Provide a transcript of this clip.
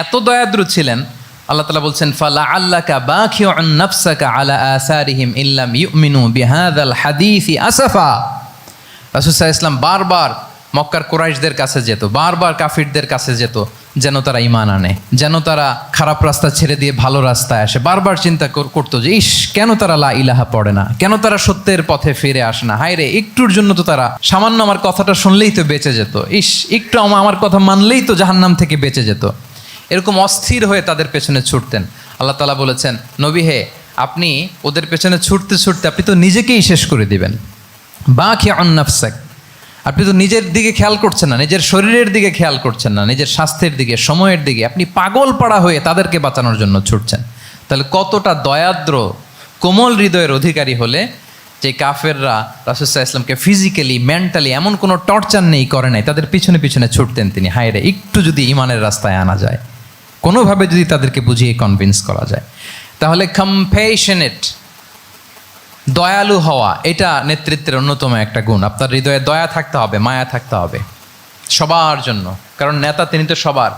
এত দয়াদ্র ছিলেন, আল্লাহ তাআলা বলছেন ফালা আল্লাকা বাখিউন নাফসাকা আলা আসারিহিম ইল্লাম ইউমিনু বিহাযাল হাদীসি আসাফা। রাসূল সাল্লাল্লাহু আলাইহি ওয়াসাল্লাম বারবার মক্কার কুরাইশদের কাছে যেত, বারবার কাফিরদের কাছে যেত, যেন তারা ঈমান আনে, যেন তারা খারাপ রাস্তা ছেড়ে দিয়ে ভালো রাস্তায় আসে। বারবার চিন্তা করতো যে ইস, কেন তারা লা ইলাহা পড়ে না, কেন তারা সত্যের পথে ফিরে আসে না। হায় রে, একটুর জন্য তো তারা সামান্য আমার কথাটা শুনলেই তো বেঁচে যেত, ইস একটু আমার কথা মানলেই তো জাহান্নাম থেকে বেঁচে যেত। এরকম অস্থির হয়ে তাদের পেছনে ছুটতেন। আল্লাহ তাআলা বলেছেন, নবী হে, আপনি ওদের পেছনে ছুটতে ছুটতে আপনি তো নিজেকেই শেষ করে দিবেন। বাখিউন নাফসাক, আপনি তো নিজের দিকে খেয়াল করছেন না, নিজের শরীরের দিকে খেয়াল করছেন না, নিজের স্বাস্থ্যের দিকে, সময়ের দিকে, আপনি পাগল পাড়া হয়ে তাদেরকে বাঁচানোর জন্য ছুটছেন। তাহলে কতটা দয়াদ্র কোমল হৃদয়ের অধিকারী হলে যে কাফেররা রাসূল সাল্লাল্লাহু আলাইহি ওয়াসাল্লামকে ফিজিক্যালি মেন্টালি এমন কোনো টর্চার নেই, করে নাই, তাদের পিছনে পিছনে ছুটতেন তিনি। হায় রে, একটু যদি ইমানের রাস্তায় আনা যায়, কোনোভাবে যদি তাদেরকে বুঝিয়ে কনভিন্স করা যায়, তাহলে কম্প্যাশনেট, দয়ালু হওয়া, এটা নেতৃত্বের অন্যতম একটা গুণ। আপনার হৃদয়ে দয়া থাকতে হবে, মায়া থাকতে হবে সবার জন্য, কারণ নেতা তিনি তো সবার।